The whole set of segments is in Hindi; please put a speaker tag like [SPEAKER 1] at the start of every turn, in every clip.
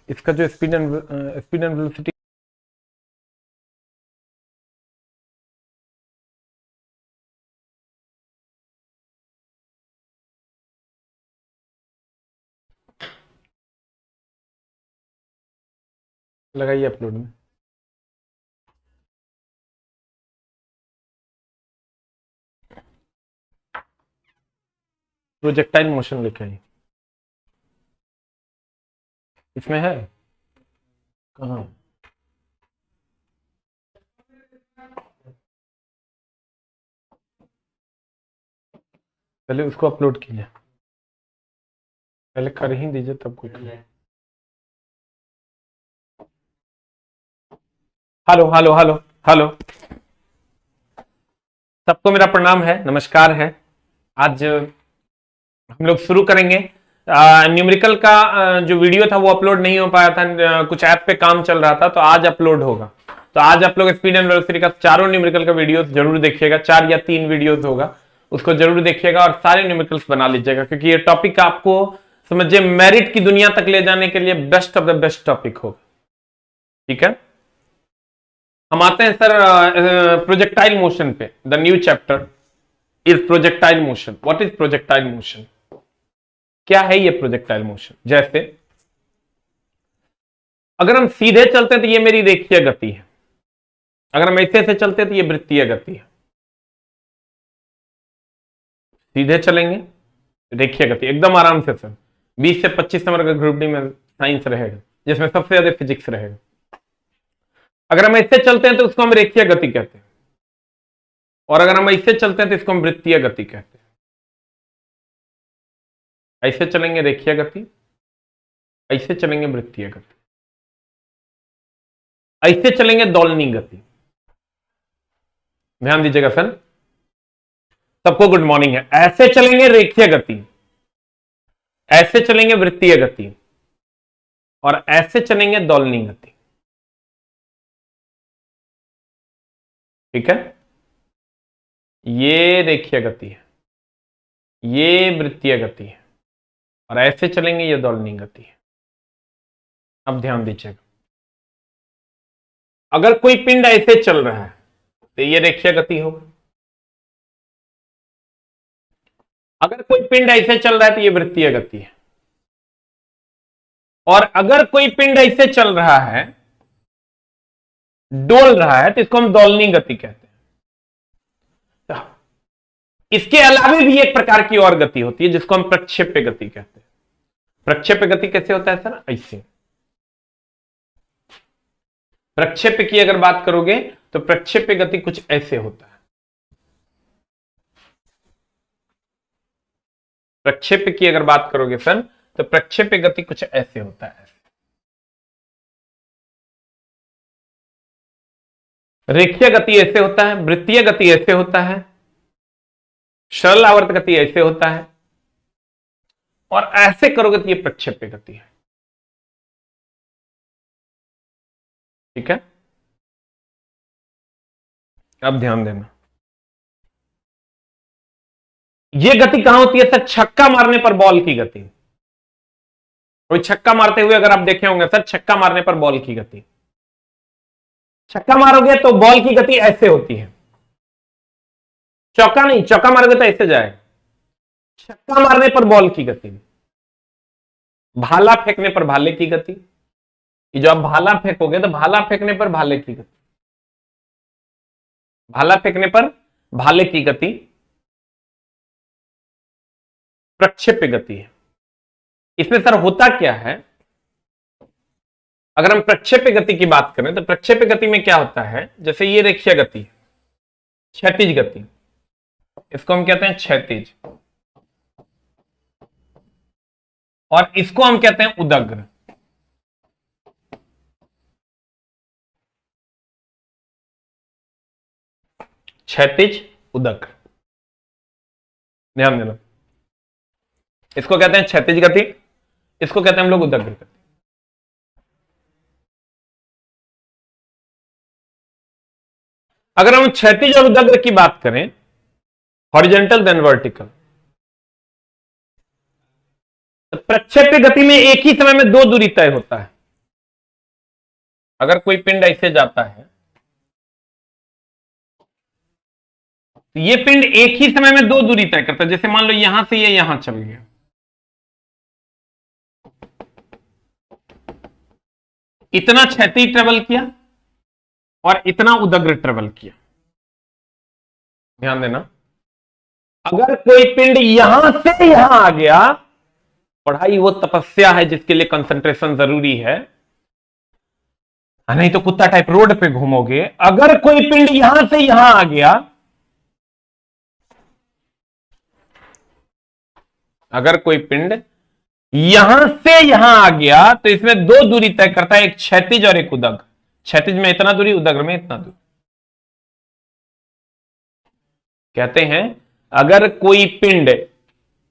[SPEAKER 1] इसका जो स्पीड एंड वेलोसिटी लगाइए अपलोड में। प्रोजेक्टाइल मोशन लिखा है इसमें, है कहाँ? पहले उसको अपलोड कीजिए, पहले कर ही दीजिए तब कोई। हेलो हेलो हेलो हेलो, सबको मेरा प्रणाम है, नमस्कार है। आज हम लोग शुरू करेंगे। न्यूमेरिकल का जो वीडियो था वो अपलोड नहीं हो पाया था, कुछ ऐप पे काम चल रहा था, तो आज अपलोड होगा। तो आज आप लोग स्पीड एंड वेलोसिटी का चारों न्यूमेरिकल का वीडियो जरूर देखिएगा, 4 या 3 वीडियोस होगा, उसको जरूर देखिएगा और सारे न्यूमेरिकल्स बना लीजिएगा, क्योंकि ये टॉपिक आपको समझिए मेरिट की दुनिया तक ले जाने के लिए best of the best topic होगा। ठीक है, हम आते हैं सर प्रोजेक्टाइल मोशन पे। The new chapter is projectile motion. What is projectile motion? क्या है ये प्रोजेक्टाइल मोशन? जैसे अगर हम सीधे चलते हैं तो ये मेरी रेखीय गति है, अगर हम ऐसे से चलते हैं तो ये वृत्तीय गति है। सीधे चलेंगे रेखीय गति, एकदम आराम से सर। 20 से 25 नंबर का ग्रुप डी में साइंस रहेगा, जिसमें सबसे ज्यादा फिजिक्स रहेगा। अगर हम ऐसे चलते हैं तो उसको हम रेखीय गति कहते हैं, और अगर हम ऐसे चलते हैं तो इसको हम वृत्तीय गति कहते हैं। ऐसे चलेंगे रेखीय गति, ऐसे चलेंगे वृत्तीय गति, ऐसे चलेंगे दोलनी गति। ध्यान दीजिएगा सर, सबको गुड मॉर्निंग है। ऐसे चलेंगे रेखीय गति, ऐसे चलेंगे वृत्तीय गति, और ऐसे चलेंगे दोलनी गति। ठीक है, ये रेखीय गति है, ये वृत्तीय गति है, और ऐसे चलेंगे ये दोलनी गति है। अब ध्यान दीजिएगा, अगर कोई पिंड ऐसे चल रहा है तो ये रेखीय गति होगा, अगर कोई पिंड ऐसे चल रहा है तो ये वृत्तीय गति है, और अगर कोई पिंड ऐसे चल रहा है, डोल रहा है, तो इसको हम दोलनी गति कहते हैं। इसके अलावा भी एक प्रकार की और गति होती है जिसको हम प्रक्षेप्य गति कहते हैं। प्रक्षेप्य गति कैसे होता है सर? ऐसे। प्रक्षेप्य की अगर बात करोगे तो प्रक्षेप्य गति कुछ ऐसे होता है। प्रक्षेप्य की अगर बात करोगे सर तो प्रक्षेप्य गति कुछ ऐसे होता है। रेखीय गति ऐसे होता है, वृत्तीय गति ऐसे होता है, सरल आवर्त गति ऐसे होता है, और ऐसे करोगे तो ये प्रक्षेप्य गति है। ठीक है, अब ध्यान देना, ये गति कहां होती है सर? छक्का मारने पर बॉल की गति। कोई छक्का मारते हुए अगर आप देखे होंगे सर, छक्का मारने पर बॉल की गति, छक्का मारोगे तो बॉल की गति ऐसे होती है। चौका नहीं, चौका मारोगे तो ऐसे जाएगा। छक्का मारने पर बॉल की गति, भाला फेंकने पर भाले की गति। ये जो आप भाला फेंकोगे तो भाला फेंकने पर भाले की गति, भाला फेंकने पर भाले की गति प्रक्षेप्य गति है। इसमें सर होता क्या है? अगर हम प्रक्षेप्य गति की बात करें तो प्रक्षेप्य गति में क्या होता है? जैसे ये रेखीय गति, क्षैतिज गति, इसको हम कहते हैं क्षैतिज, और इसको हम कहते हैं उदग्र। क्षैतिज, उदग्र, ध्यान देना। इसको कहते हैं क्षैतिज गति, इसको कहते हैं हम लोग उदग्र गति। अगर हम क्षैतिज और उदग्र की बात करें, हॉरिजॉन्टल देन वर्टिकल, तो प्रक्षेप्य गति में एक ही समय में 2 दूरी तय होता है। अगर कोई पिंड ऐसे जाता है तो ये पिंड एक ही समय में दो दूरी तय करता है। जैसे मान लो यहां से ये यहां चल गया, इतना क्षैतिज ट्रेवल किया और इतना उदग्र ट्रेवल किया। ध्यान देना, अगर कोई पिंड यहां से यहां आ गया, पढ़ाई वो तपस्या है जिसके लिए कंसंट्रेशन जरूरी है, नहीं तो कुत्ता टाइप रोड पे घूमोगे। अगर कोई पिंड यहां से यहां आ गया, अगर कोई पिंड यहां से यहां आ गया तो इसमें दो दूरी तय करता है, एक क्षैतिज और एक उदग्र। क्षैतिज में इतना दूरी, उदग्र में इतना दूरी। कहते हैं अगर कोई पिंड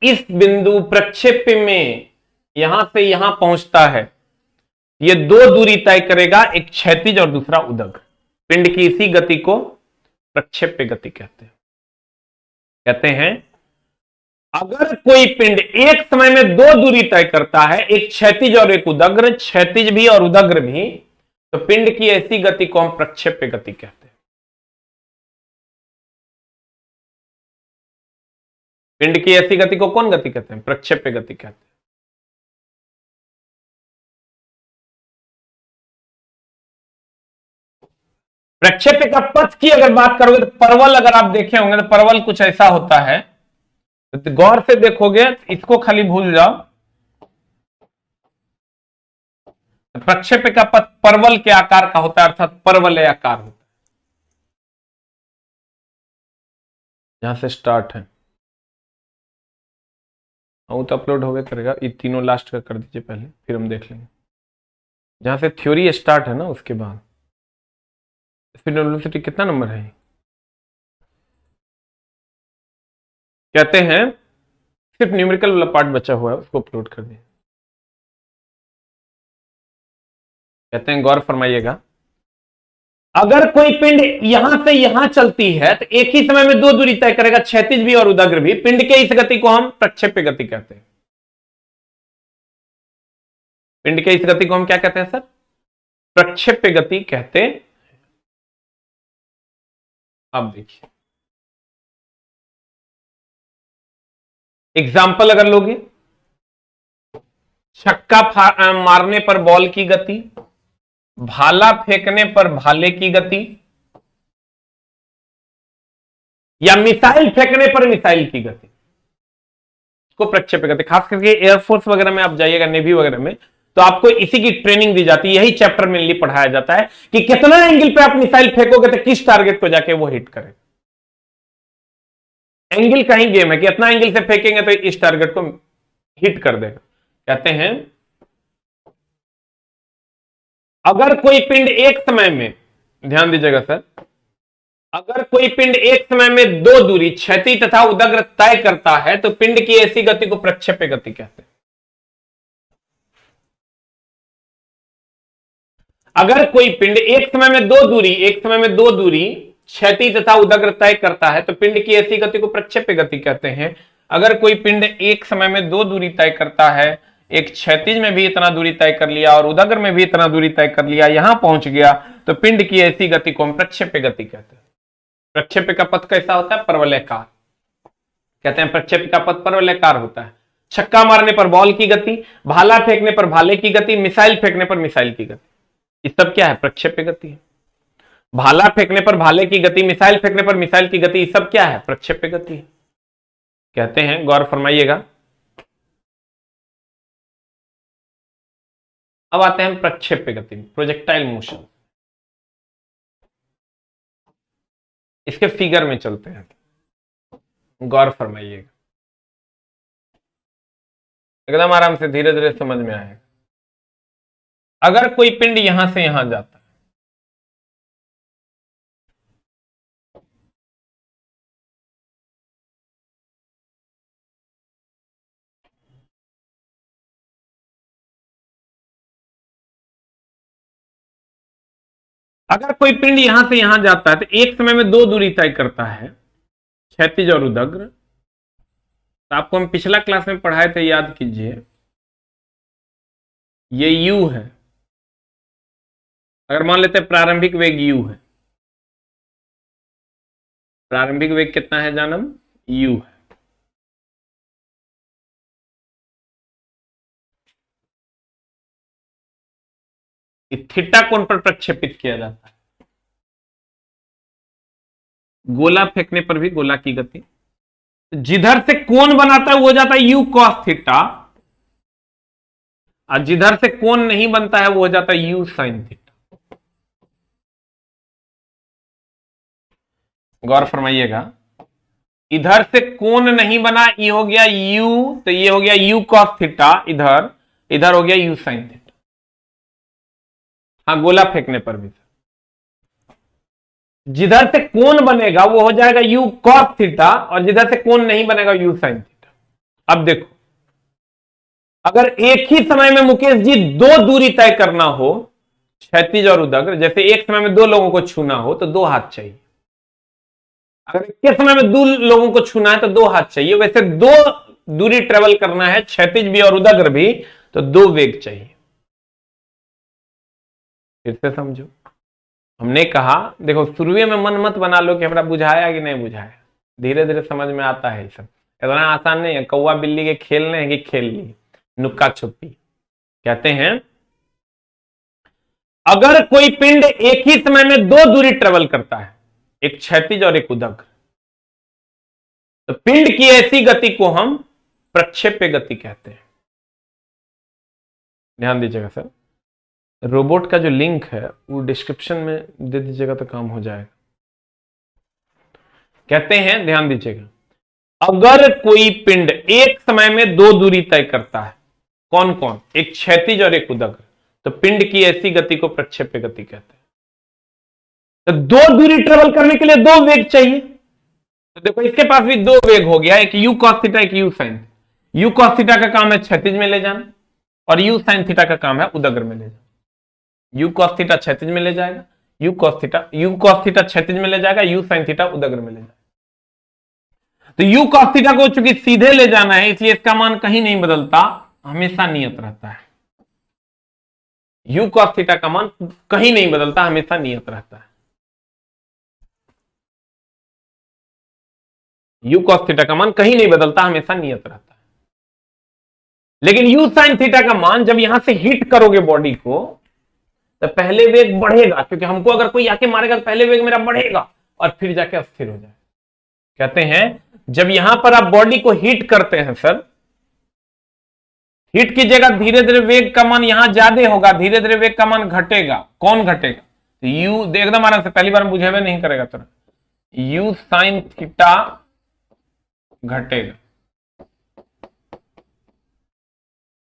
[SPEAKER 1] इस बिंदु प्रक्षेप्य में यहां से यहां पहुंचता है, ये दो दूरी तय करेगा, एक क्षैतिज और दूसरा उदग्र। पिंड की इसी गति को प्रक्षेप्य गति कहते हैं। कहते हैं अगर कोई पिंड एक समय में दो दूरी तय करता है, एक क्षैतिज और एक उदग्र, क्षैतिज भी और उदग्र भी, तो पिंड की ऐसी गति को हम प्रक्षेप्य गति कहते हैं। पिंड की ऐसी गति को कौन गति कहते हैं? प्रक्षेप्य गति कहते हैं। प्रक्षेप्य का पथ की अगर बात करोगे तो परवल अगर आप देखे होंगे तो परवल कुछ ऐसा होता है, तो गौर से देखोगे, इसको खाली भूल जाओ। प्रक्षेप्य का पथ परवल के आकार का होता है, अर्थात परवलय आकार होता है। यहां से स्टार्ट है, वो तो अपलोड होगा करेगा, ये तीनों लास्ट का कर दीजिए पहले, फिर हम देख लेंगे। जहां से थ्योरी स्टार्ट है ना, उसके बाद स्पिन वेलोसिटी कितना नंबर है? कहते हैं सिर्फ न्यूमेरिकल वाला पार्ट बचा हुआ है, उसको अपलोड कर दिए। कहते हैं गौर फरमाइएगा, अगर कोई पिंड यहां से यहां चलती है तो एक ही समय में दो दूरी तय करेगा, क्षैतिज भी और उदग्र भी। पिंड के इस गति को हम प्रक्षेप्य गति कहते हैं। पिंड के इस गति को हम क्या कहते हैं सर? प्रक्षेप्य गति कहते हैं। अब देखिए एग्जाम्पल अगर लोगे, छक्का मारने पर बॉल की गति, भाला फेंकने पर भाले की गति, या मिसाइल फेंकने पर मिसाइल की गति को प्रक्षेप्य गति। खास करके एयरफोर्स वगैरह में आप जाइएगा, नेवी वगैरह में, तो आपको इसी की ट्रेनिंग दी जाती है। यही चैप्टर में पढ़ाया जाता है कि कितना एंगल पे आप मिसाइल फेंकोगे तो किस टारगेट को जाके वो हिट करे। एंगल का ही गेम है कि इतना एंगल से फेंकेंगे तो इस टारगेट को हिट कर देगा। कहते हैं अगर कोई पिंड एक समय में, ध्यान दीजिएगा सर, अगर कोई पिंड एक समय में दो दूरी क्षैतिज तथा उदग्र तय करता है तो पिंड की ऐसी गति को प्रक्षेप्य गति कहते हैं। अगर कोई पिंड एक समय में दो दूरी क्षैतिज तथा उदग्र तय करता है तो पिंड की ऐसी गति को प्रक्षेप्य गति कहते हैं। अगर कोई पिंड एक समय में दो दूरी तय करता है, एक क्षैतिज में भी इतना दूरी तय कर लिया और उदग्र में भी इतना दूरी तय कर लिया, यहां पहुंच गया, तो पिंड की ऐसी गति को हम प्रक्षेप्य गति कहते हैं। प्रक्षेप्य का पथ कैसा होता है? परवलयाकार। कहते हैं प्रक्षेप्य का पथ परवलयाकार होता है। छक्का मारने पर बॉल की गति, भाला फेंकने पर भाले की गति, मिसाइल फेंकने पर मिसाइल की गति, ये सब क्या है? प्रक्षेप्य गति है। भाला फेंकने पर भाले की गति, मिसाइल फेंकने पर मिसाइल की गति, ये सब क्या है? प्रक्षेप्य गति है। कहते हैं गौर फरमाइएगा, अब आते हैं प्रक्षेप्य गति, प्रोजेक्टाइल मोशन। इसके फिगर में चलते हैं, गौर फरमाइएगा, एकदम आराम से धीरे धीरे समझ में आएगा। अगर कोई पिंड यहां से यहां जाता है, अगर कोई पिंड यहां से यहां जाता है तो एक समय में दो दूरी तय करता है, क्षैतिज और उदग्र। तो आपको हम पिछला क्लास में पढ़ाए थे, याद कीजिए, ये U है, अगर मान लेते हैं प्रारंभिक वेग u है, प्रारंभिक वेग कितना है जानम, u है। थीटा कोण पर प्रक्षेपित किया जाता है, गोला फेंकने पर भी गोला की गति, जिधर से कोण बनाता है वो हो जाता है u cos थीटा, और जिधर से कोण नहीं बनता है वो हो जाता है u sin थीटा। गौर फरमाइएगा, इधर से कोण नहीं बना, ये हो गया u, तो ये हो गया u cos थीटा, इधर इधर हो गया u sin थीटा। हाँ, गोला फेंकने पर भी जिधर से कोण बनेगा वो हो जाएगा u cos थीटा, और जिधर से कोण नहीं बनेगा u sin थीटा। अब देखो, अगर एक ही समय में मुकेश जी दो दूरी तय करना हो, क्षैतिज और उदग्र, जैसे एक समय में दो लोगों को छूना हो तो दो हाथ चाहिए, अगर एक के समय में दो लोगों को छूना है तो दो हाथ चाहिए, वैसे दो दूरी ट्रेवल करना है, क्षैतिज भी और उदग्र भी, तो दो वेग चाहिए। फिर से समझो, हमने कहा देखो, शुरुए में मन मत बना लो कि हमरा बुझाया कि नहीं बुझाया, धीरे धीरे समझ में आता है। सब इतना आसान नहीं है, कौवा बिल्ली के खेलने हैं कि खेल लिए, नुक्का छुपी। कहते हैं अगर कोई पिंड एक ही समय में दो दूरी ट्रेवल करता है, एक क्षैतिज और एक उदग्र, तो पिंड की ऐसी गति को हम प्रक्षेप्य गति कहते हैं। ध्यान दीजिएगा सर, रोबोट का जो लिंक है वो डिस्क्रिप्शन में दे दीजिएगा तो काम हो जाएगा। कहते हैं, ध्यान दीजिएगा, अगर कोई पिंड एक समय में दो दूरी तय करता है, कौन कौन, एक क्षैतिज और एक उदग्र, तो पिंड की ऐसी गति को प्रक्षेप्य गति कहते हैं। तो दो दूरी ट्रेवल करने के लिए दो वेग चाहिए, तो देखो इसके पास भी दो वेग हो गया, एक u cos थीटा, एक u sin। u cos theta का काम है क्षैतिज में ले जाना, और u sin थीटा का काम है उदग्र में ले जाना। u cos थीटा क्षैतिज में ले जाएगा, u cos थीटा क्षैतिज में ले जाएगा, u sin थीटा उदग्र में ले जाएगा। तो u cos थीटा को चूंकि सीधे ले जाना है, इसलिए इसका मान कहीं नहीं बदलता, हमेशा नियत रहता है। u cos थीटा का मान कहीं नहीं बदलता, हमेशा नियत रहता है। u cos थीटा का मान कहीं नहीं बदलता, हमेशा नियत रहता है। लेकिन u sin थीटा का मान जब यहां से हिट करोगे बॉडी को, तो पहले वेग बढ़ेगा, क्योंकि हमको अगर कोई आके मारेगा तो पहले वेग मेरा बढ़ेगा और फिर जाके अस्थिर हो जाए। कहते हैं जब यहां पर आप बॉडी को हिट करते हैं सर, हिट कीजिएगा, धीरे धीरे वेग का मान यहां ज्यादा होगा, धीरे धीरे वेग का मान घटेगा। कौन घटेगा, तो यू एकदम आराम से, पहली बार बुझे हुए नहीं करेगा तुरंत, यू साइन थीटा घटेगा।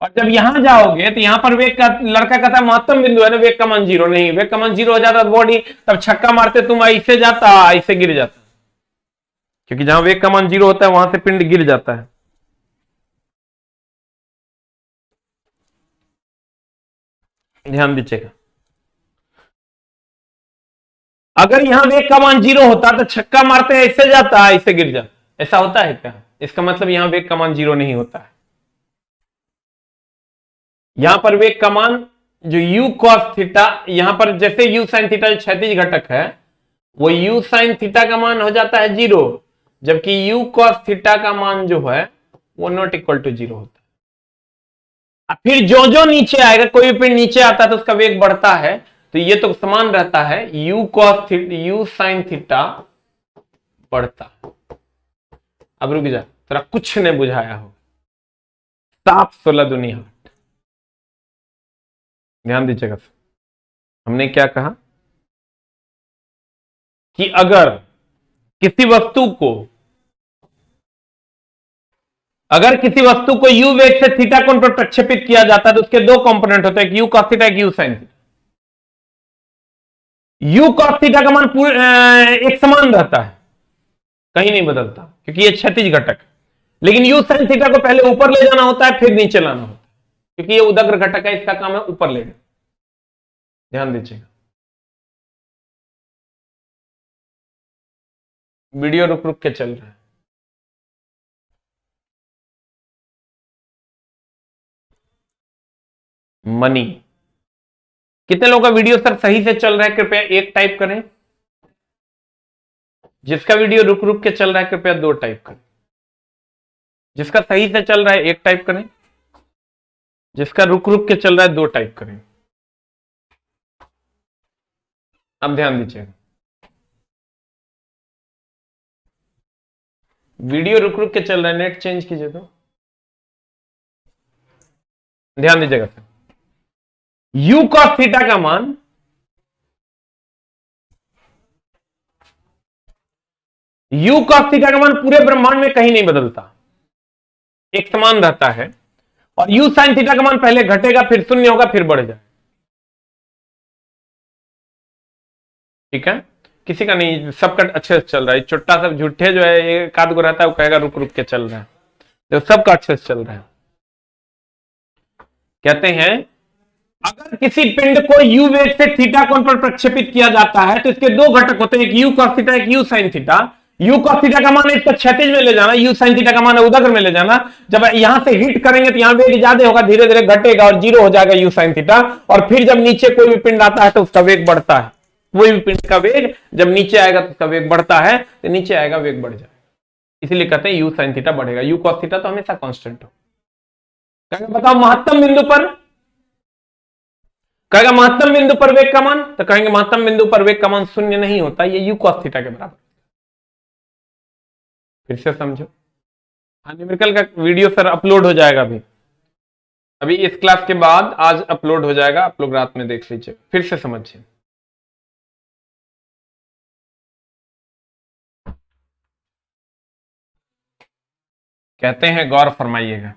[SPEAKER 1] और जब यहां जाओगे तो यहां पर वेग का, लड़का कहता है महत्तम बिंदु है ना, वेग का मान जीरो, नहीं, वेग का मान जीरो हो जाता बॉडी, तब छक्का मारते तुम ऐसे जाता, ऐसे गिर जाता, क्योंकि जहां वेग का मान जीरो होता है वहां से पिंड गिर जाता है। ध्यान दीजिएगा, अगर यहां वेग का मान जीरो होता तो छक्का मारते ऐसे जाता, ऐसे गिर जाता। ऐसा होता है क्या, इसका मतलब यहां वेग का मान जीरो नहीं होता है। यहां पर वेग का मान जो u cos थीटा, यहां पर जैसे u sin थीटा जो क्षैतिज घटक है, वो u sin थीटा का मान हो जाता है जीरो, जबकि u cos थीटा का मान जो है वो नॉट इक्वल टू जीरो होता है। अब फिर जो जो नीचे आएगा, कोई भी नीचे आता है तो उसका वेग बढ़ता है, तो ये तो समान रहता है, u cos theta, u sin theta बढ़ता। अब रुक जा, तेरा कुछ नहीं बुझाया हो, साफ 16 दुनिया। ध्यान दीजिएगा, हमने क्या कहा कि अगर किसी वस्तु को, अगर किसी वस्तु को u वेग से थीटा कोण पर प्रक्षेपित किया जाता है तो उसके दो कंपोनेंट होते हैं, एक u cos थीटा, एक u sin theta. u cos theta का मान एक समान रहता है, कहीं नहीं बदलता, क्योंकि ये क्षैतिज घटक है। लेकिन u sin थीटा को पहले ऊपर ले जाना होता है, फिर नीचे लाना होता है, क्योंकि ये उदग्र घटक है, इसका काम है ऊपर ले जाना। ध्यान दीजिएगा, वीडियो रुक रुक के चल रहा है। मनी, कितने लोगों का वीडियो सर सही से चल रहा है, कृपया एक टाइप करें। जिसका वीडियो रुक रुक के चल रहा है कृपया दो टाइप करें। जिसका सही से चल रहा है एक टाइप करें, जिसका रुक रुक के चल रहा है दो टाइप करें। अब ध्यान दीजिएगा, वीडियो रुक रुक के चल रहा है, नेट चेंज कीजिए तो। ध्यान दीजिएगा सर, u cos थीटा का मान u cos थीटा का मान पूरे ब्रह्मांड में कहीं नहीं बदलता, एक समान रहता है। और u sin थीटा का मान पहले घटेगा, फिर शून्य होगा, फिर बढ़ जाए। ठीक है, किसी का नहीं, सबका अच्छे से चल रहा है। चुट्टा सब झूठे जो है, एक आध गो रहता है वो कहेगा रुक रुक के चल रहा है, तो सबका अच्छे से चल रहा है। कहते हैं अगर किसी पिंड को u वेग से थीटा कोण पर प्रक्षेपित किया जाता है तो इसके दो घटक होते हैं, एक u cos थीटा, एक u sin theta. u cos theta का मान इसका क्षैतिज में ले जाना, u sin थीटा का मान उदग्र में ले जाना। जब यहां से हिट करेंगे तो यहां वेग ज्यादा होगा, धीरे धीरे घटेगा और जीरो हो जाएगा u sin थीटा। और फिर जब नीचे कोई भी पिंड आता है तो उसका वेग बढ़ता है। कोई भी पिंड का वेग जब नीचे आएगा तो उसका वेग बढ़ता है, तो नीचे आएगा वेग बढ़ जाएगा, इसीलिए कहते हैं u sin थीटा बढ़ेगा। u cos थीटा तो हमेशा कांस्टेंट हो। बताओ महत्तम बिंदु पर, कहेगा महत्तम बिंदु पर वेग का मान, तो कहेंगे महत्तम बिंदु पर वेग का मान शून्य नहीं होता, ये u cos थीटा के बराबर। फिर से समझो, न्यूमेरिकल का वीडियो सर अपलोड हो जाएगा अभी, अभी इस क्लास के बाद आज अपलोड हो जाएगा, आप लोग रात में देख लीजिए, फिर से समझिए। कहते हैं गौर फरमाइएगा,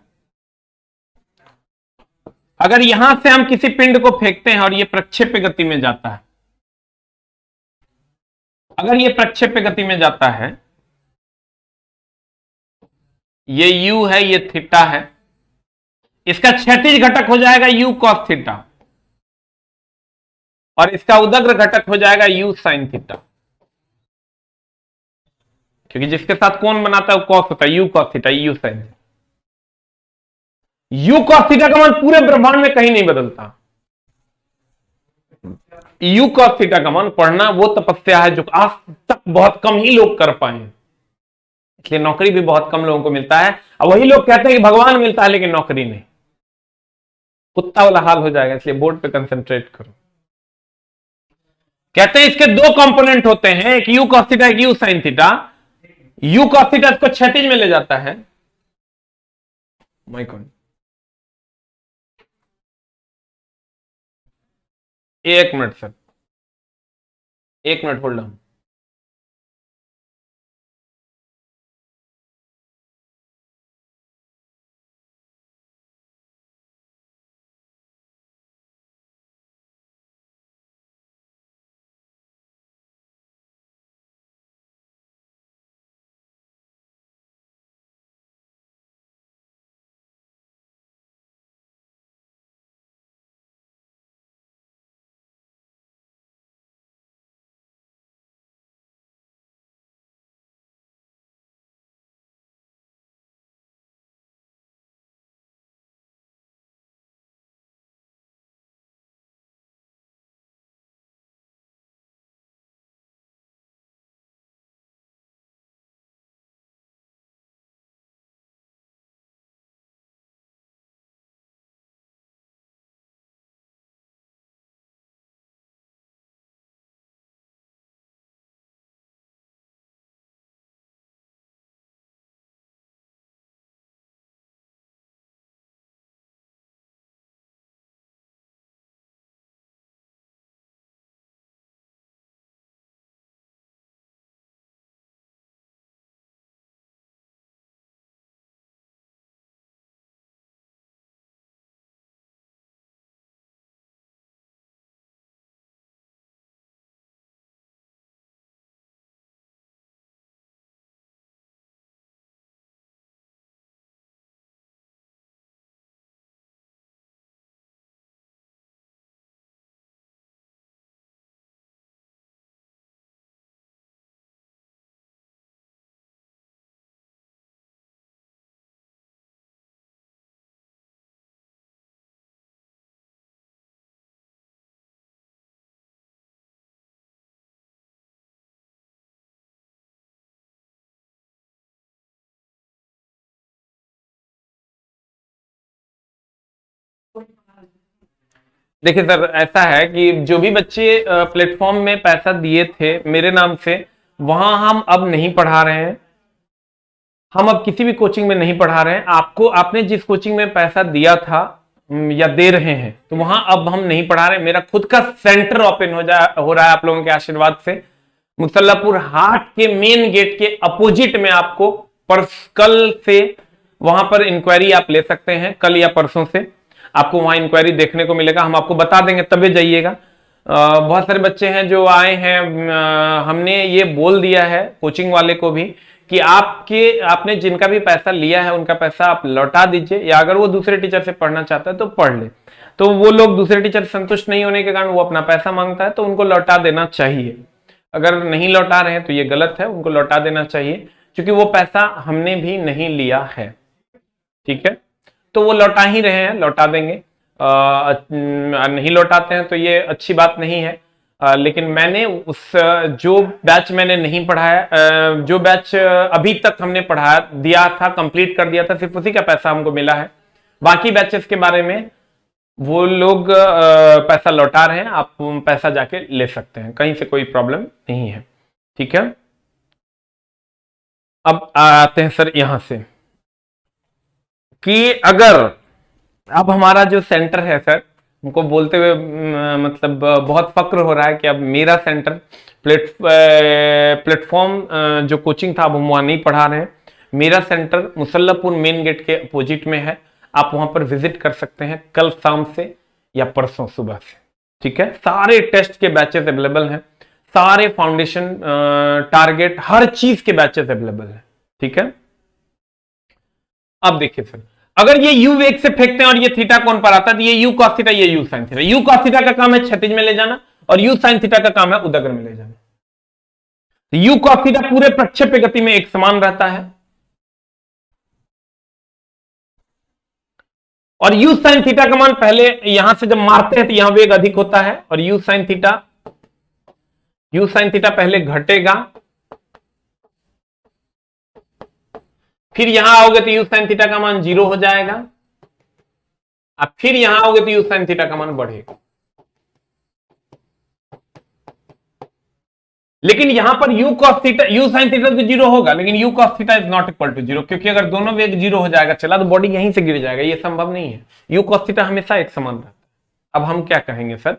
[SPEAKER 1] अगर यहां से हम किसी पिंड को फेंकते हैं और ये प्रक्षेप्य गति में जाता है, अगर ये प्रक्षेप्य गति में जाता है, ये u है, ये थीटा है, इसका क्षैतिज घटक हो जाएगा u cos थीटा और इसका उदग्र घटक हो जाएगा u sin थीटा, क्योंकि जिसके साथ कोण बनाता है वो cos होता है, u cos theta, u sin theta. u cos theta का मान पूरे ब्रह्मांड में कहीं नहीं बदलता। u cos थीटा का मान पढ़ना वो तपस्या है जो आज तक बहुत कम ही लोग कर पाए, इसलिए नौकरी भी बहुत कम लोगों को मिलता है। और वही लोग कहते हैं कि भगवान मिलता है लेकिन नौकरी नहीं, कुत्ता वाला हाल हो जाएगा, इसलिए बोर्ड पे कंसंट्रेट करो। कहते हैं इसके दो कंपोनेंट होते हैं, एक u cos थीटा, एक u sin theta. u cos theta इसको क्षैतिज में ले जाता है, माइकॉन एक मिनट सर, एक मिनट होल्ड ऑन। देखिए सर, ऐसा है कि जो भी बच्चे प्लेटफॉर्म में पैसा दिए थे मेरे नाम से, वहां हम अब नहीं पढ़ा रहे हैं। हम अब किसी भी कोचिंग में नहीं पढ़ा रहे हैं। आपको, आपने जिस कोचिंग में पैसा दिया था या दे रहे हैं, तो वहां अब हम नहीं पढ़ा रहे हैं। मेरा खुद का सेंटर ओपन हो रहा है आप लोगों के आशीर्वाद से। मुसल्लापुर हाट के मेन गेट के अपोजिट में आपको कल से वहां पर इंक्वायरी आप ले सकते हैं। कल या परसों से आपको वहां इंक्वायरी देखने को मिलेगा, हम आपको बता देंगे, तबे जाइएगा। बहुत सारे बच्चे हैं जो आए हैं, हमने ये बोल दिया है कोचिंग वाले को भी कि आपने जिनका भी पैसा लिया है उनका पैसा आप लौटा दीजिए, या अगर वो दूसरे टीचर से पढ़ना चाहता है तो पढ़ ले। तो वो लोग दूसरे टीचर से संतुष्ट नहीं होने के कारण वो अपना पैसा मांगता है, तो उनको लौटा देना चाहिए। अगर नहीं लौटा रहे हैं तो ये गलत है, उनको लौटा देना चाहिए, क्योंकि वो पैसा हमने भी नहीं लिया है। ठीक है, तो वो लौटा ही रहे हैं, लौटा देंगे। नहीं लौटाते हैं तो ये अच्छी बात नहीं है। लेकिन मैंने जो बैच मैंने नहीं पढ़ाया, जो बैच अभी तक हमने पढ़ाया दिया था, कंप्लीट कर दिया था, सिर्फ उसी का पैसा हमको मिला है। बाकी बैचेस के बारे में वो लोग पैसा लौटा रहे हैं, आप पैसा जाके ले सकते हैं, कहीं से कोई प्रॉब्लम नहीं है। ठीक है, अब आते हैं सर यहां से कि अगर अब हमारा जो सेंटर है सर, हमको बोलते हुए मतलब बहुत फक्र हो रहा है कि अब मेरा सेंटर प्लेटफॉर्म जो कोचिंग था अब हम वहां नहीं पढ़ा रहे हैं। मेरा सेंटर मुसल्लापुर मेन गेट के अपोजिट में है। आप वहां पर विजिट कर सकते हैं कल शाम से या परसों सुबह से। ठीक है, सारे टेस्ट के बैचेस अवेलेबल हैं, सारे फाउंडेशन, टारगेट, हर चीज के बैचेस अवेलेबल हैं। ठीक है, अब देखिए सर, अगर ये u वेग से फेंकते हैं और ये थीटा कोण पर आता है तो ये u cos थीटा, ये u sin theta. u cos theta का काम है क्षैतिज में ले जाना और u sin थीटा का काम है उदग्र में ले जाना। तो u cos थीटा पूरे प्रक्षेप्य गति में एक समान रहता है और u sin थीटा का मान पहले यहां से जब मारते हैं तो यहां वेग अधिक होता है और u sin थीटा पहले घटेगा, फिर यहां आओगे तो u sin थीटा का मान 0 हो जाएगा, अब फिर यहां आओगे तो u sin थीटा का मान बढ़ेगा। लेकिन यहां पर u cos theta, u sin theta तो 0 होगा, लेकिन u cos theta is not equal to 0, क्योंकि अगर दोनों वेग 0 हो जाएगा चला तो बॉडी यहीं से गिर जाएगा, ये संभव नहीं है। u cos थीटा हमेशा एक समान रहता है। अब हम क्या कहेंगे सर,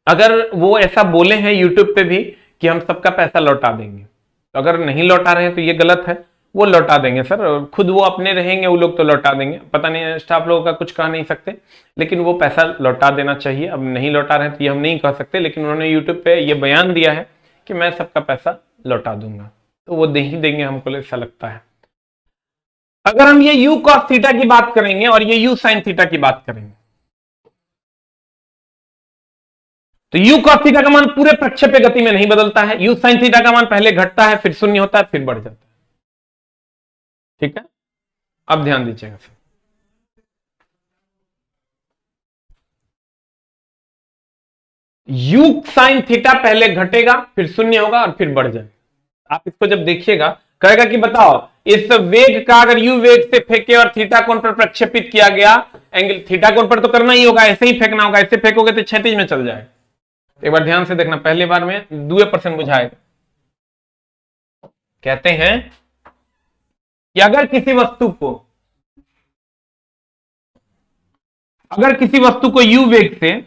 [SPEAKER 1] अगर वो ऐसा बोले हैं यूट्यूब पे भी कि हम सबका पैसा लौटा देंगे, तो अगर नहीं लौटा रहे हैं तो ये गलत है। वो लौटा देंगे सर, खुद वो अपने रहेंगे वो लोग तो लौटा देंगे, पता नहीं स्टाफ लोगों का कुछ कह नहीं सकते, लेकिन वो पैसा लौटा देना चाहिए। अब नहीं लौटा रहे हैं तो ये हम नहीं कह सकते, लेकिन उन्होंने यूट्यूब पे ये बयान दिया है कि मैं सबका पैसा लौटा दूंगा, तो वो दे ही देंगे, हमको ऐसा लगता है। अगर हम ये u cos थीटा की बात करेंगे और ये u sin थीटा की बात करेंगे, तो u cos थीटा का मान पूरे प्रक्षेप्य गति में नहीं बदलता है, u sin थीटा का मान पहले घटता है, फिर शून्य होता है, फिर बढ़ जाता है। ठीक है, अब ध्यान दीजिएगा फिर, u sin थीटा पहले घटेगा, फिर शून्य होगा और फिर बढ़ जाएगा। आप इसको जब देखिएगा कहेगा कि बताओ इस वेग का अगर u वेग से फेंके और थीटा कोण पर प्रक्षेपित किया गया, एंगल थीटा कोण पर तो करना ही होगा, ऐसे ही फेंकना होगा, ऐसे फेंकोगे तो क्षैतिज में चल जाएगा। एक बार ध्यान से देखना, पहले बार में 2% बुझाएगा। कहते हैं कि अगर किसी वस्तु को u वेग से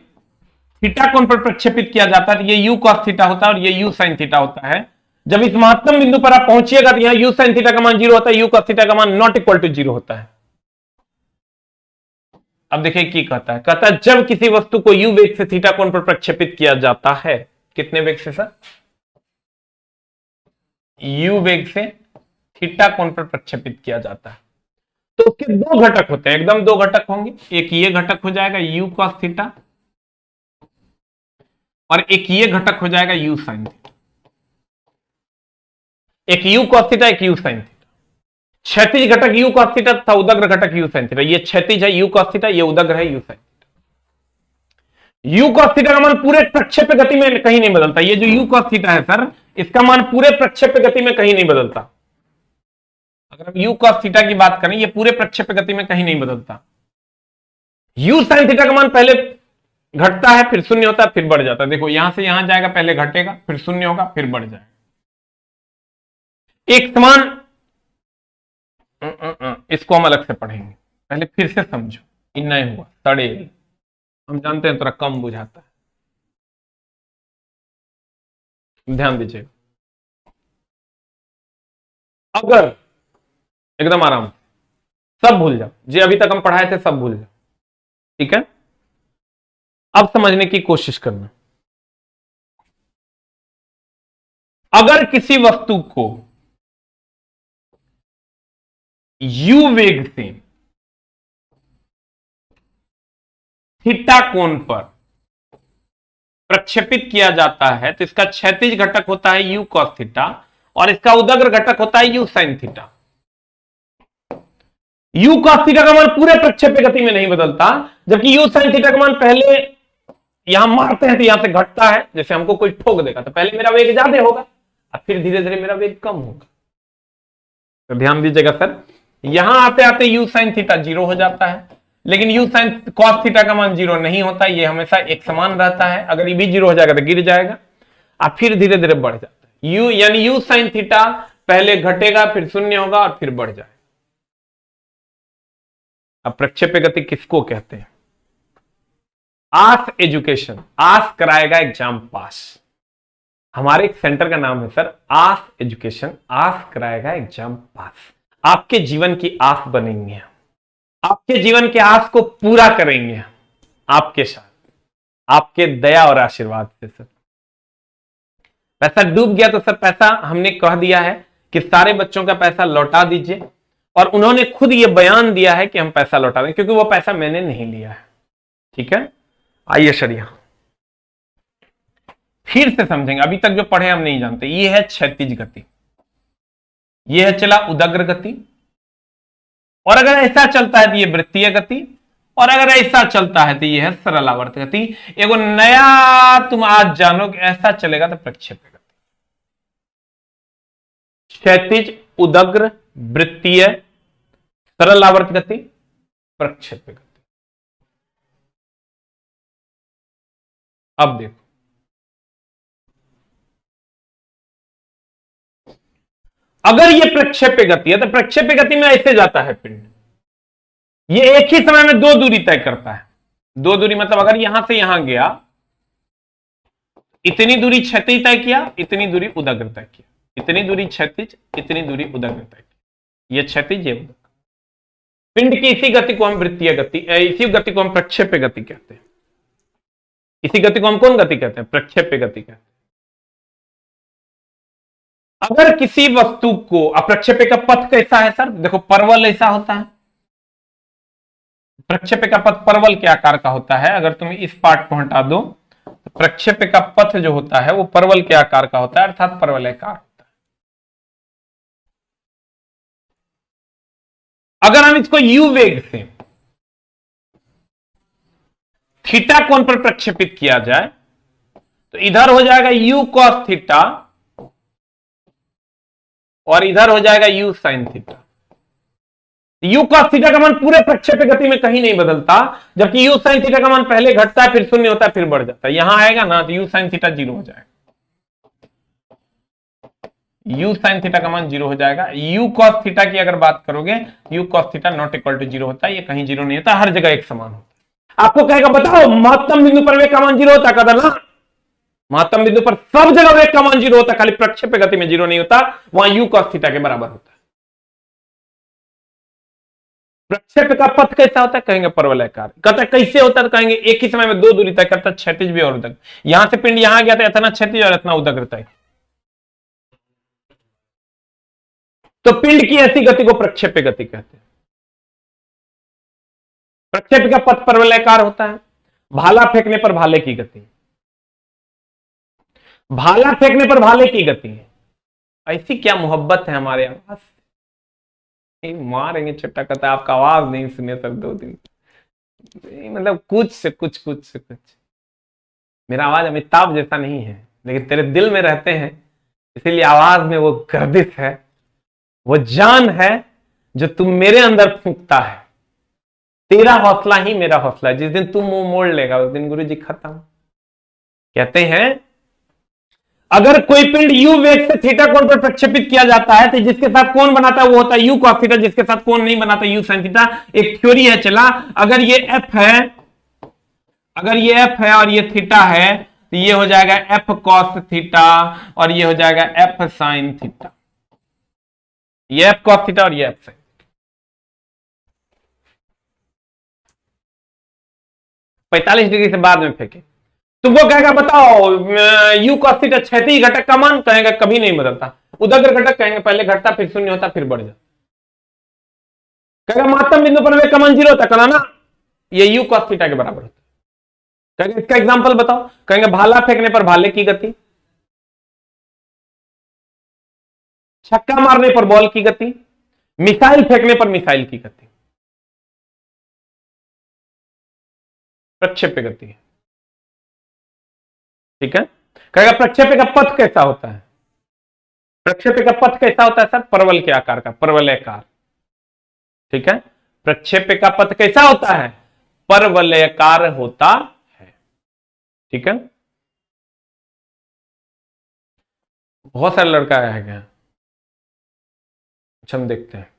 [SPEAKER 1] थीटा कोण पर प्रक्षेपित किया जाता है तो ये u cos थीटा होता है और ये u sin थीटा होता है। जब इस महत्तम बिंदु पर आप पहुंचिएगा तो यहां u sin थीटा का मान 0 होता है, u cos थीटा का मान नॉट इक्वल टू 0 होता है। अब देखिए क्या कहता है जब किसी वस्तु को u वेग से थीटा कोण पर प्रक्षेपित किया जाता है, कितने वेग से सर, u वेग से थीटा कोण पर प्रक्षेपित किया जाता है, तो उसके दो घटक होते हैं, एकदम दो घटक होंगे। एक ये घटक हो जाएगा u cos थीटा और एक ये घटक हो जाएगा u sin थीटा। एक u cos थीटा, एक u sin थीटा। क्षैतिज घटक u cos थीटा तथा उदग्र घटक u sin थीटा। ये क्षैतिज है u cos थीटा, ये उदग्र है u sin theta. u cos theta का मान पूरे प्रक्षेप्य गति में कहीं नहीं बदलता। ये जो u cos थीटा है सर, इसका मान पूरे प्रक्षेप्य गति में कहीं नहीं बदलता। अगर हम u cos थीटा की बात करें, ये पूरे प्रक्षेप्य गति में कहीं नहीं बदलता। u sin थीटा का मान पहले घटता है फिर शून्य होता है फिर बढ़ जाता है। देखो यहां से यहां जाएगा, पहले घटेगा फिर शून्य होगा फिर बढ़ जाएगा। एक समान, इसको हम अलग से पढ़ेंगे, पहले फिर से समझो। इन नहीं हुआ सड़ेल, हम जानते हैं थोड़ा कम बुझाता है, ध्यान दीजिएगा। अगर एकदम आराम, सब भूल जाओ जो अभी तक हम पढ़ाए थे, सब भूल जाओ, ठीक है। अब समझने की कोशिश करना। अगर किसी वस्तु को u वेग से थीटा कोण पर प्रक्षेपित किया जाता है तो इसका क्षैतिज घटक होता है u cos थीटा और इसका उदग्र घटक होता है u sin theta. u cos theta का मान पूरे प्रक्षेप्य गति में नहीं बदलता, जबकि u sin थीटा का मान पहले यहां मारते हैं तो यहां से घटता है। जैसे हमको कोई ठोक देगा तो पहले मेरा वेग ज्यादा होगा और फिर धीरे धीरे मेरा वेग कम होगा। तो ध्यान दीजिएगा सर, यहां आते आते u sin थीटा 0 हो जाता है, लेकिन u sin cos थीटा का मान 0 नहीं होता, ये हमेशा एक समान रहता है। अगर ये भी 0 हो जाएगा तो गिर जाएगा और फिर धीरे धीरे बढ़ जाता है। u यानी u sin थीटा पहले घटेगा फिर शून्य होगा और फिर बढ़ जाएगा। अब प्रक्षेप्य गति किसको कहते हैं? आस एजुकेशन, आस कराएगा एग्जाम पास। हमारे एक सेंटर का नाम है सर आस एजुकेशन, आस कराएगा एग्जाम पास। आपके जीवन की आस बनेंगे, आपके जीवन के आस को पूरा करेंगे आपके साथ, आपके दया और आशीर्वाद से। सर पैसा डूब गया तो सर पैसा हमने कह दिया है कि सारे बच्चों का पैसा लौटा दीजिए, और उन्होंने खुद ये बयान दिया है कि हम पैसा लौटा दें, क्योंकि वो पैसा मैंने नहीं लिया है। ठीक है, आइए सर यहां फिर से समझेंगे, अभी तक जो पढ़े हम नहीं जानते। ये है क्षैतिज गति, ये है चला उदग्र गति, और अगर ऐसा चलता है तो ये वृत्तीय गति, और अगर ऐसा चलता है तो ये है सरलावर्त गति। एगो नया तुम आज जानो कि ऐसा चलेगा तो प्रक्षेप्य गति। क्षैतिज, उदग्र, वृत्तीय, सरलावर्त गति, प्रक्षेप्य गति। अब देखो, अगर ये प्रक्षेप्य गति है तो प्रक्षेप्य गति में ऐसे जाता है पिंड, ये एक ही समय में दो दूरी तय करता है। दो दूरी मतलब अगर यहां से यहां गया, इतनी दूरी क्षैतिज तय किया, इतनी दूरी उदग्र तय किया, इतनी दूरी क्षैतिज, इतनी दूरी उदग्र तय किया। ये क्षैतिज, ये उदग्र। पिंड की इसी गति को हम वृत्तीय गति, इसी गति को हम प्रक्षेप्य गति कहते हैं। इसी गति को हम कौन गति कहते हैं? प्रक्षेप्य गति कहते हैं। अगर किसी वस्तु को, प्रक्षेप्य का पथ कैसा है सर? देखो परवल ऐसा होता है, प्रक्षेप्य का पथ परवल के आकार का होता है। अगर तुम इस पार्ट को हटा दो तो प्रक्षेप्य का पथ जो होता है वो परवल के आकार का होता है, अर्थात परवलयाकार होता है। अगर हम इसको u वेग से थीटा कोण पर प्रक्षेपित किया जाए तो इधर हो जाएगा u cos थीटा और इधर हो जाएगा u sin theta. u cos theta का मान पूरे प्रक्षेप्य गति में कहीं नहीं बदलता, जबकि u sin थीटा का मान पहले घटता है फिर शून्य होता है फिर बढ़ जाता है। यहां आएगा ना तो u sin थीटा 0 हो जाएगा, u sin थीटा का मान 0 हो जाएगा। u cos थीटा की अगर बात करोगे, u cos theta not equal to 0 होता है, ये कहीं 0 नहीं होता, हर जगह एक समान होता है। आपको कहेगा बताओ महत्तम बिंदु पर वेग का मान 0 होता, कदर ना महत्तम बिंदु पर सब जगह वेग का मान 0 होता, खाली प्रक्षेप्य गति में 0 नहीं होता, वहां u cos थीटा के बराबर होता है। प्रक्षेप्य का पथ कैसा होता है? कहेंगे परवलयाकार। कहता है कैसे होता है? तो कहेंगे एक ही समय में दो दूरी तय करता है, क्षैतिज भी और उदग्र। यहां से पिंड यहां गया था, इतना क्षैतिज और इतना उदग्र तय। तो पिंड की ऐसी गति को प्रक्षेप्य गति कहते हैं। प्रक्षेप्य का पथ परवलयाकार होता है। भाला फेंकने पर भाले की गति, भाला फेंकने पर भाले की गति। ऐसी क्या मोहब्बत है हमारे आवाज, मारेंगे छट्टा। कहता है आपका आवाज नहीं सुने सर 2 दिन, मतलब कुछ से कुछ, कुछ से कुछ। मेरा आवाज अमिताभ जैसा नहीं है, लेकिन तेरे दिल में रहते हैं, इसीलिए आवाज में वो गर्दिश है, वो जान है जो तुम मेरे अंदर फूंकता है। तेरा हौसला ही मेरा हौसला है, जिस दिन तू मुंह मोड़ लेगा उस दिन गुरु जी खत्म। कहते हैं अगर कोई पिंड यू वेग से थीटा कोण पर प्रक्षेपित किया जाता है तो जिसके साथ कोण बनाता है वो होता है यू कॉस थीटा, जिसके साथ कोण नहीं बनाता यू साइन थीटा। एक थ्योरी है चला, अगर ये एफ है, अगर ये एफ है और ये थीटा है तो ये हो जाएगा एफ कॉस थीटा और ये हो जाएगा एफ साइन थीटा। ये एफ कॉस थीटा और ये एफ साइन। 45 डिग्री से बाद में फेंके तो वो कहेगा बताओ यू कॉस थीटा क्षैतिज घटक का मान, कहेगा कभी नहीं बदलता। उदग्र घटक कहेंगे पहले घटता फिर शून्य होता फिर बढ़ जाता। कहेगा महत्तम बिंदु पर का मान 0 होता, कहना ना ये यू कॉस थीटा के बराबर होता। कहेंगे इसका एग्जांपल बताओ, कहेंगे भाला फेंकने पर भाले की गति, छक्का मारने पर बॉल की गति, मिसाइल फेंकने पर मिसाइल की गति, प्रक्षेप्य गति है। ठीक है, कहेगा प्रक्षेप्य का पथ कैसा होता है, प्रक्षेप्य का पथ कैसा होता है सर, परवल के आकार का, परवलयाकार। ठीक है, प्रक्षेप्य का पथ कैसा होता है, परवलयाकार होता है। ठीक है, बहुत सारे लड़का आया है क्या? अच्छा हम देखते हैं।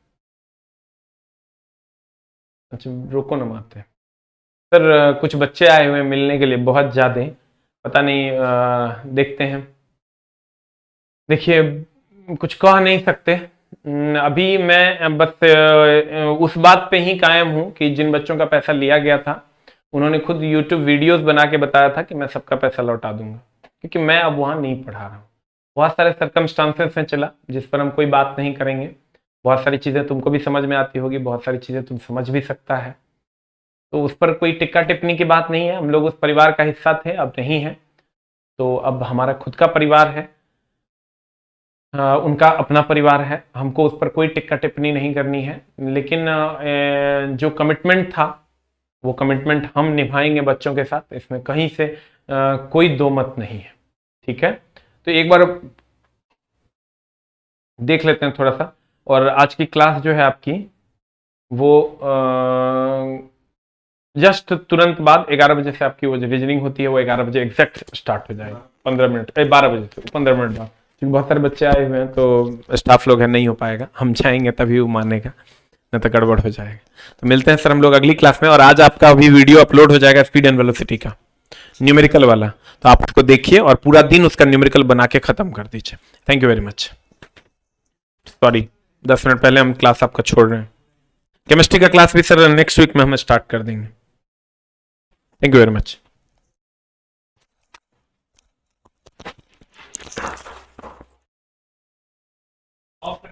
[SPEAKER 1] अच्छा रोको ना मारते हैं सर, कुछ बच्चे आए हुए हैं मिलने के लिए बहुत ज्यादा, पता नहीं देखते हैं। देखिए कुछ कह नहीं सकते, अभी मैं बस उस बात पे ही कायम हूं कि जिन बच्चों का पैसा लिया गया था उन्होंने खुद YouTube वीडियोस बना के बताया था कि मैं सबका पैसा लौटा दूंगा, क्योंकि मैं अब वहां नहीं पढ़ा रहा हूँ। बहुत सारे सर्कमस्टांसेस में चला जिस पर हम कोई बात नहीं करेंगे। बहुत सारी चीजें तुमको भी समझ में आती होगी, बहुत सारी चीजें तुम समझ भी सकता है, तो उस पर कोई टिक्का टिप्पणी की बात नहीं है। हम लोग उस परिवार का हिस्सा थे, अब नहीं है, तो अब हमारा खुद का परिवार है, उनका अपना परिवार है, हमको उस पर कोई टिक्का टिप्पणी नहीं करनी है। लेकिन जो कमिटमेंट था वो कमिटमेंट हम निभाएंगे बच्चों के साथ, इसमें कहीं से कोई दो मत नहीं है। ठीक है, तो एक बार देख लेते हैं थोड़ा सा। और आज की क्लास जो है आपकी वो जस्ट तुरंत बाद 11 बजे से आपकी वो जो रीजनिंग होती है वो 11 बजे एग्जैक्ट स्टार्ट हो जाएगी, 15 मिनट 12 बजे से 15 मिनट बाद, क्योंकि बहुत सारे बच्चे आए हुए हैं तो स्टाफ लोग है, नहीं हो पाएगा, हम जाएंगे तभी वो मानेगा, नहीं तो गड़बड़ हो जाएगा। तो मिलते हैं सर हम लोग अगली क्लास में। और आज आपका अभी वीडियो अपलोड हो जाएगा स्पीड एंड वेलोसिटी का, न्यूमेरिकल वाला, तो आप उसको देखिए और पूरा दिन उसका न्यूमेरिकल बना के खत्म कर दीजिए। Thank you very much. Sorry 10 minute पहले हम क्लास आपका छोड़ रहे हैं। केमिस्ट्री का क्लास भी सर नेक्स्ट वीक में हम स्टार्ट कर देंगे। Thank you very much. Of